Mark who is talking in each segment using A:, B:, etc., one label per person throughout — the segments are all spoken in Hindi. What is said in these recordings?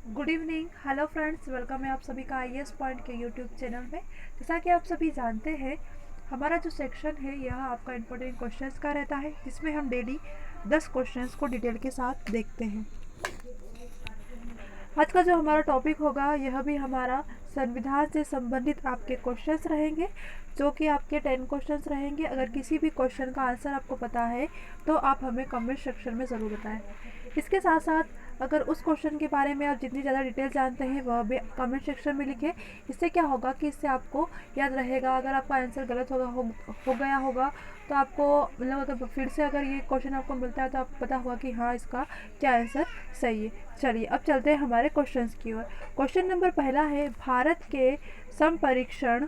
A: Good evening, hello friends, welcome है आप सभी का आईएएस पॉइंट के यूट्यूब चैनल में। जैसा कि आप सभी जानते हैं, हमारा जो सेक्शन है यह आपका इम्पोर्टेंट क्वेश्चंस का रहता है, जिसमें हम डेली 10 क्वेश्चंस को डिटेल के साथ देखते हैं। आज का जो हमारा टॉपिक होगा यह भी हमारा संविधान से संबंधित आपके क्वेश्चंस रहेंगे, जो कि आपके 10 क्वेश्चंस रहेंगे। अगर किसी भी क्वेश्चन का आंसर आपको पता है तो आप हमें कमेंट सेक्शन में ज़रूर बताएं। इसके साथ साथ अगर उस क्वेश्चन के बारे में आप जितनी ज़्यादा डिटेल जानते हैं वह भी कमेंट सेक्शन में लिखें। इससे क्या होगा कि इससे आपको याद रहेगा। अगर आपका आंसर गलत हो गया होगा तो आपको मतलब अगर फिर से अगर ये क्वेश्चन आपको मिलता है तो आपको पता होगा कि हाँ, इसका क्या आंसर सही है। चलिए अब चलते हैं हमारे क्वेश्चंस की ओर। क्वेश्चन नंबर पहला है, भारत के संपरीक्षण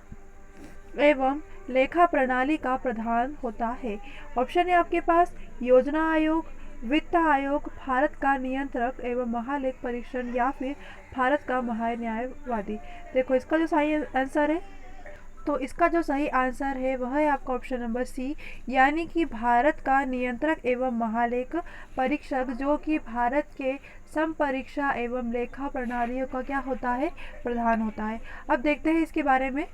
A: एवं लेखा प्रणाली का प्रधान होता है। ऑप्शन है आपके पास योजना आयोग, वित्त आयोग, भारत का नियंत्रक एवं महालेख परीक्षण या फिर भारत का महान्यायवादी। देखो इसका जो सही आंसर है, तो इसका जो सही आंसर है वह है आपका ऑप्शन नंबर सी, यानी कि भारत का नियंत्रक एवं महालेख परीक्षक, जो कि भारत के संपरीक्षा एवं लेखा प्रणालियों का क्या होता है, प्रधान होता है। अब देखते हैं इसके बारे में।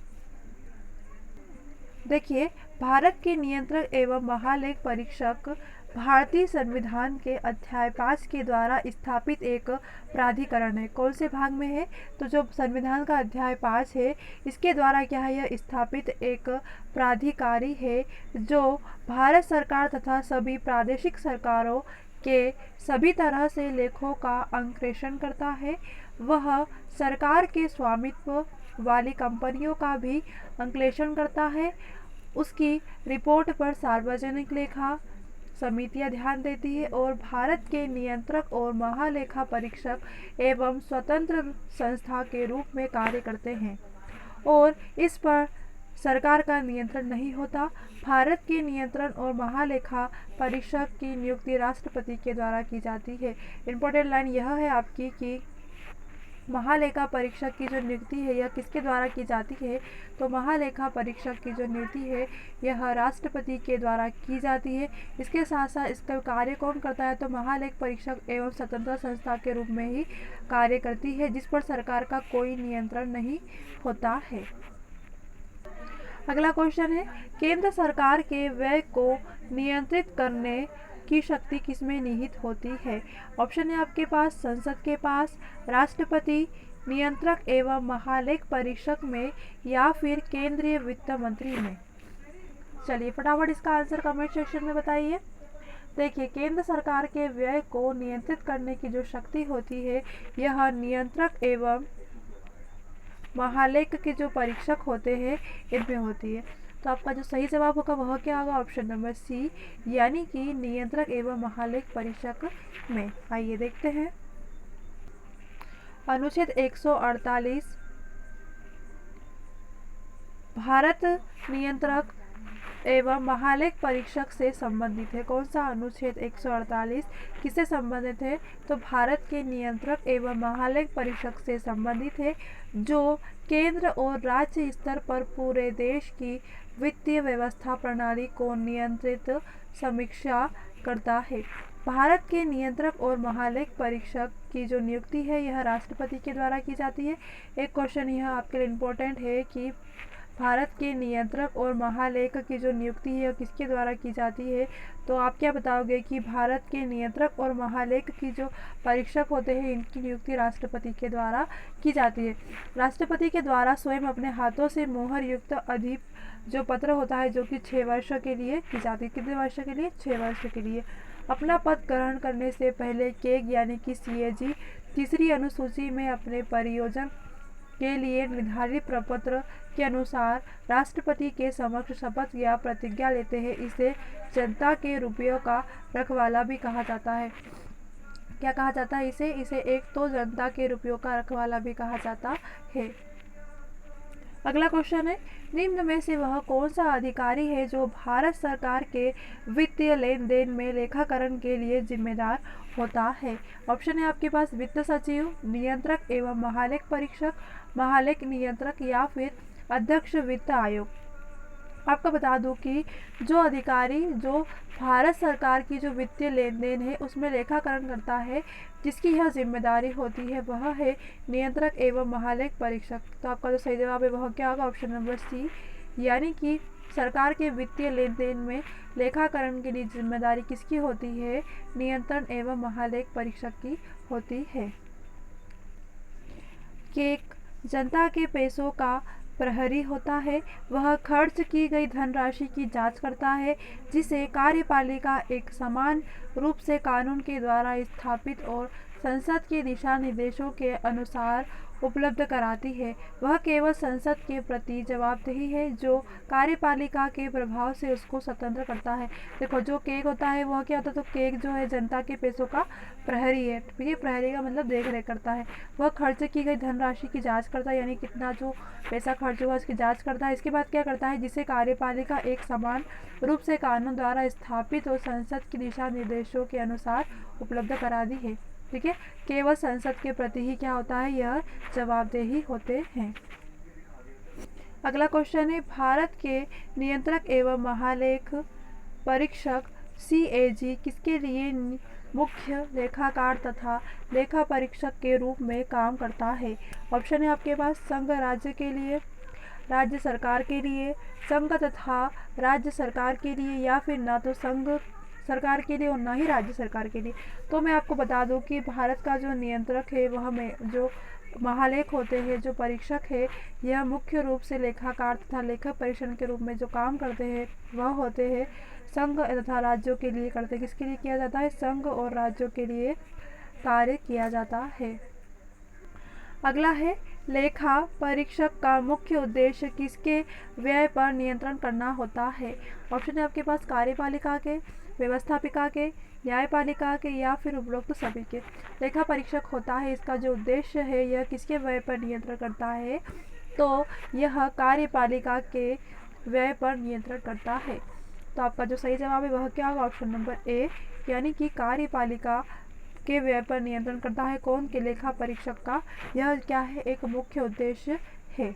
A: देखिए, भारत के नियंत्रक एवं महालेख परीक्षक भारतीय संविधान के अध्याय 5 के द्वारा स्थापित एक प्राधिकरण है। कौन से भाग में है? तो जो संविधान का अध्याय 5 है, इसके द्वारा क्या है, यह स्थापित एक प्राधिकारी है जो भारत सरकार तथा सभी प्रादेशिक सरकारों के सभी तरह से लेखों का अंकेक्षण करता है। वह सरकार के स्वामित्व वाली कंपनियों का भी अंकेक्षण करता है। उसकी रिपोर्ट पर सार्वजनिक लेखा समितियां ध्यान देती है और भारत के नियंत्रक और महालेखा परीक्षक एवं स्वतंत्र संस्था के रूप में कार्य करते हैं और इस पर सरकार का नियंत्रण नहीं होता। भारत के नियंत्रण और महालेखा परीक्षक की नियुक्ति राष्ट्रपति के द्वारा की जाती है। इम्पोर्टेंट लाइन यह है आपकी कि महालेखा परीक्षक की जो नियुक्ति है यह किसके द्वारा की जाती है? तो महालेखा परीक्षक की जो नियुक्ति है यह राष्ट्रपति के द्वारा की जाती है। इसके साथ साथ इसका कार्य कौन करता है? तो महालेख परीक्षक एवं स्वतंत्र संस्था के रूप में ही कार्य करती है, जिस पर सरकार का कोई नियंत्रण नहीं होता है। अगला क्वेश्चन है, केंद्र सरकार के व्यय को नियंत्रित करने की शक्ति किसमें निहित होती है? ऑप्शन है आपके पास संसद के पास, राष्ट्रपति, नियंत्रक एवं महालेख परीक्षक में या फिर केंद्रीय वित्त मंत्री में। चलिए फटाफट इसका आंसर कमेंट सेक्शन में बताइए। देखिए, केंद्र सरकार के व्यय को नियंत्रित करने की जो शक्ति होती है यह नियंत्रक एवं महालेख के जो परीक्षक होते हैं इनमें होती है। तो आपका जो सही जवाब होगा वह क्या होगा? ऑप्शन नंबर सी, यानी कि नियंत्रक एवं महालेख परीक्षक में। आइए देखते हैं। अनुच्छेद 148 भारत नियंत्रक एवं महालेख परीक्षक से संबंधित है। कौन सा अनुच्छेद 148 किससे संबंधित है? तो भारत के नियंत्रक एवं महालेख परीक्षक से संबंधित है, जो केंद्र और राज्य स्तर पर पूरे देश की वित्तीय व्यवस्था प्रणाली को नियंत्रित समीक्षा करता है। भारत के नियंत्रक और महालेख परीक्षक की जो नियुक्ति है यह राष्ट्रपति के द्वारा की जाती है। एक क्वेश्चन यह आपके लिए इम्पोर्टेंट है कि भारत के नियंत्रक और महालेख की जो नियुक्ति है किसके द्वारा की जाती है? तो आप क्या बताओगे कि भारत के नियंत्रक और महालेख की जो परीक्षक होते हैं इनकी नियुक्ति राष्ट्रपति के द्वारा की जाती है। राष्ट्रपति के द्वारा स्वयं अपने हाथों से मोहर युक्त अधिप जो पत्र होता है, जो कि 6 वर्ष के लिए की जाती है। कितने वर्ष के लिए? 6 वर्ष के लिए। अपना पद ग्रहण करने से पहले केग यानी कि सीएजी तीसरी अनुसूची में अपने परियोजन के लिए निर्धारित प्रपत्र के अनुसार राष्ट्रपति के समक्ष शपथ या प्रतिज्ञा लेते हैं। इसे जनता के रुपयों का रखवाला भी कहा जाता है। क्या कहा जाता है इसे एक तो जनता के रुपयों का रखवाला भी कहा जाता है। अगला क्वेश्चन है, निम्न में से वह कौन सा अधिकारी है जो भारत सरकार के वित्तीय लेन देन में लेखाकरण के लिए जिम्मेदार होता है? ऑप्शन है आपके पास वित्त सचिव, नियंत्रक एवं महालेख परीक्षक, महालेख नियंत्रक या फिर अध्यक्ष वित्त आयोग। आपको बता दूं कि जो अधिकारी जो भारत सरकार की जो वित्तीय लेन देन है उसमें लेखाकरण करता है, जिसकी यह जिम्मेदारी होती है, वह है नियंत्रक एवं महालेख परीक्षक। तो आपका जो सही जवाब है वह क्या होगा? ऑप्शन नंबर सी, यानी कि सरकार के वित्तीय लेन देन में लेखाकरण के लिए जिम्मेदारी किसकी होती है? नियंत्रण एवं महालेख परीक्षक की होती है। केक जनता के पैसों का प्रहरी होता है। वह खर्च की गई धनराशि की जांच करता है, जिसे कार्यपालिका एक समान रूप से कानून के द्वारा स्थापित और संसद के दिशा निर्देशों के अनुसार उपलब्ध कराती है। वह केवल संसद के प्रति जवाबदेही है जो कार्यपालिका के प्रभाव से उसको स्वतंत्र करता है। देखो, जो केक होता है वह क्या होता है? तो केक जो है जनता के पैसों का प्रहरी है। ठीक है, प्रहरी का मतलब देख रेख करता है। वह खर्च की गई धनराशि की जांच करता है, यानी कितना जो पैसा खर्च हुआ उसकी जांच करता है। इसके बाद क्या करता है? जिसे कार्यपालिका एक समान रूप से कानून द्वारा स्थापित और संसद के दिशा निर्देशों के अनुसार उपलब्ध करा दी है। ठीक है, केवल संसद के प्रति ही क्या होता है? यह जवाबदेही होते हैं। अगला क्वेश्चन है, भारत के नियंत्रक एवं महालेख परीक्षक CAG किसके लिए मुख्य लेखाकार तथा लेखा परीक्षक के रूप में काम करता है? ऑप्शन है आपके पास संघ राज्य के लिए, राज्य सरकार के लिए, संघ तथा राज्य सरकार के लिए, या फिर ना तो संघ सरकार के लिए और ना ही राज्य सरकार के लिए। तो मैं आपको बता दूं कि भारत का जो नियंत्रक है वह में जो महालेख होते हैं, जो परीक्षक है, यह मुख्य रूप से लेखाकार तथा लेखा परीक्षण के रूप में जो काम करते हैं वह होते हैं संघ तथा राज्यों के लिए करते हैं। किसके लिए किया जाता है? संघ और राज्यों के लिए कार्य किया जाता है। अगला है, लेखा परीक्षक का मुख्य उद्देश्य किसके व्यय पर नियंत्रण करना होता है? ऑप्शन है आपके पास कार्यपालिका के, व्यवस्थापिका के, न्यायपालिका के, या फिर उपरोक्त सभी के। लेखा परीक्षक होता है, इसका जो उद्देश्य है यह किसके व्यय पर नियंत्रण करता है? तो यह कार्यपालिका के व्यय पर नियंत्रण करता है। तो आपका जो सही जवाब है वह क्या होगा? ऑप्शन नंबर ए, यानी कि कार्यपालिका के व्यय पर नियंत्रण करता है। कौन? के लेखा परीक्षक का यह क्या है? एक मुख्य उद्देश्य है।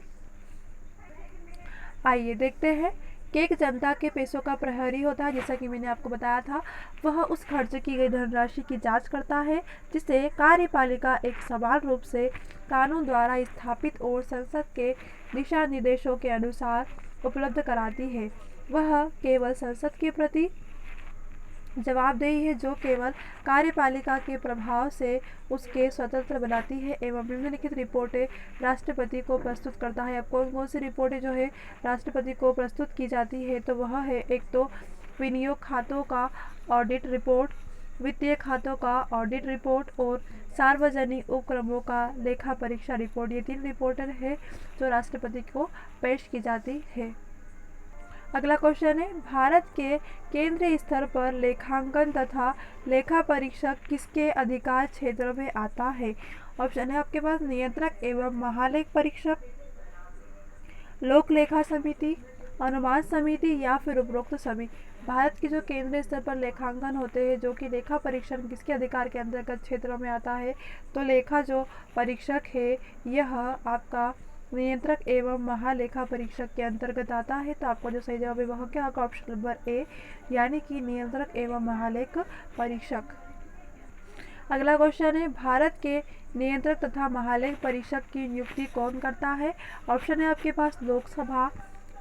A: आइए देखते हैं, केक जनता के पैसों का प्रहरी होता है, जैसा कि मैंने आपको बताया था। वह उस खर्च की गई धनराशि की जांच करता है, जिसे कार्यपालिका एक समान रूप से कानून द्वारा स्थापित और संसद के दिशा निर्देशों के अनुसार उपलब्ध कराती है। वह केवल संसद के प्रति जवाबदेही है जो केवल कार्यपालिका के प्रभाव से उसके स्वतंत्र बनाती है एवं निम्नलिखित रिपोर्टें राष्ट्रपति को प्रस्तुत करता है। अब कौन कौन सी रिपोर्टें जो है राष्ट्रपति को प्रस्तुत की जाती है? तो वह है, एक तो विनियोग खातों का ऑडिट रिपोर्ट, वित्तीय खातों का ऑडिट रिपोर्ट और सार्वजनिक उपक्रमों का लेखा परीक्षा रिपोर्ट। ये 3 रिपोर्टें है जो राष्ट्रपति को पेश की जाती है। अगला क्वेश्चन है, भारत के केंद्रीय स्तर पर लेखांकन तथा लेखा परीक्षक किसके अधिकार क्षेत्र में आता है? ऑप्शन है आपके पास नियंत्रक एवं महालेख परीक्षक, लोक लेखा समिति, अनुमान समिति, या फिर उपरोक्त सभी। भारत की जो केंद्रीय स्तर पर लेखांकन होते हैं, जो कि लेखा परीक्षण किसके अधिकार के अंतर्गत क्षेत्र में आता है? तो लेखा जो परीक्षक है यह आपका नियंत्रक एवं महालेखा परीक्षक के अंतर्गत आता है। तो आपको जो सही जवाब है वह क्या होगा? ऑप्शन नंबर ए, यानी कि नियंत्रक एवं महालेख परीक्षक। अगला क्वेश्चन है, भारत के नियंत्रक तथा महालेख परीक्षक की नियुक्ति कौन करता है? ऑप्शन है आपके पास लोकसभा,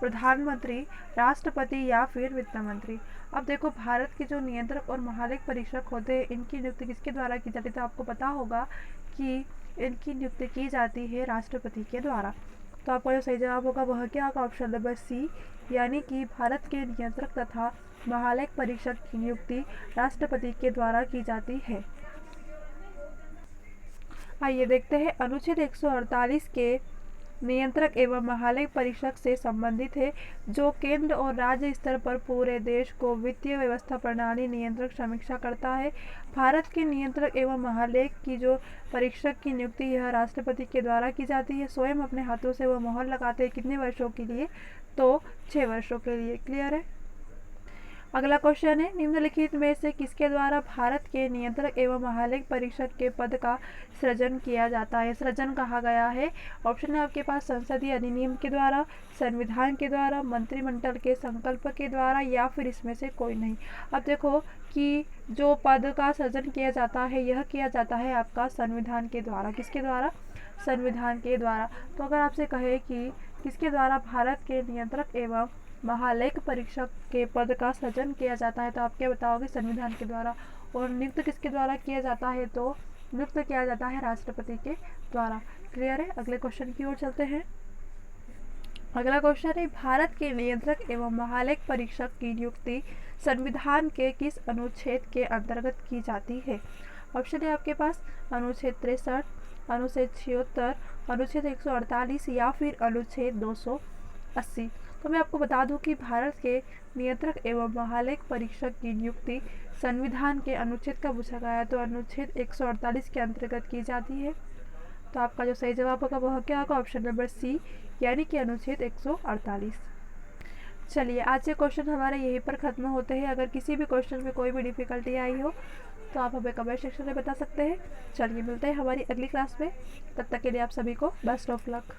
A: प्रधानमंत्री, राष्ट्रपति, या फिर वित्त मंत्री। अब देखो, भारत के जो नियंत्रक और महालेख परीक्षक होते हैं इनकी नियुक्ति किसके द्वारा की जाती है? तो आपको पता होगा कि इनकी नियुक्ति की जाती है राष्ट्रपति के द्वारा। तो आपका जो सही जवाब होगा वह क्या होगा? ऑप्शन नंबर सी, यानी कि भारत के नियंत्रक तथा महालेख परीक्षक की नियुक्ति राष्ट्रपति के द्वारा की जाती है। आइए देखते हैं, अनुच्छेद 148 के नियंत्रक एवं महालेख परीक्षक से संबंधित है, जो केंद्र और राज्य स्तर पर पूरे देश को वित्तीय व्यवस्था प्रणाली नियंत्रक समीक्षा करता है। भारत के नियंत्रक एवं महालेख की जो परीक्षक की नियुक्ति यह राष्ट्रपति के द्वारा की जाती है। स्वयं अपने हाथों से वह मोहर लगाते हैं। कितने वर्षों के लिए? तो 6 वर्षों के लिए। क्लियर है? अगला क्वेश्चन है, निम्नलिखित में से किसके द्वारा भारत के नियंत्रक एवं महालेख परीक्षक के पद का सृजन किया जाता है? सृजन कहा गया है। ऑप्शन है आपके पास संसदीय अधिनियम के द्वारा, संविधान के द्वारा, मंत्रिमंडल के संकल्प के द्वारा, या फिर इसमें से कोई नहीं। अब देखो कि जो पद का सृजन किया जाता है यह किया जाता है आपका संविधान के द्वारा। किसके द्वारा? संविधान के द्वारा। तो अगर आपसे कहे कि किसके द्वारा भारत के नियंत्रक एवं महालेख परीक्षक के पद का सृजन किया जाता है, तो आप क्या बताओगे? संविधान के द्वारा। और नियुक्त किसके द्वारा किया जाता है? तो नियुक्त किया जाता है राष्ट्रपति के द्वारा। क्लियर है? अगले क्वेश्चन की ओर चलते हैं। अगला क्वेश्चन है, भारत के नियंत्रक एवं महालेख परीक्षक की नियुक्ति संविधान के किस अनुच्छेद के अंतर्गत की जाती है? ऑप्शन है आपके पास अनुच्छेद 63, अनुच्छेद 76, अनुच्छेद 148 या फिर अनुच्छेद 280। तो मैं आपको बता दूं कि भारत के नियंत्रक एवं महालेख परीक्षक की नियुक्ति संविधान के अनुच्छेद का पूछा गया है, तो अनुच्छेद 148 के अंतर्गत की जाती है। तो आपका जो सही जवाब होगा वह क्या होगा? ऑप्शन नंबर सी, यानी कि अनुच्छेद 148। चलिए, आज के क्वेश्चन हमारे यहीं पर ख़त्म होते हैं। अगर किसी भी क्वेश्चन में कोई भी डिफ़िकल्टी आई हो तो आप हमें कमेंट सेक्शन में बता सकते हैं। चलिए, मिलते हैं हमारी अगली क्लास में। तब तक के लिए आप सभी को बेस्ट ऑफ लक।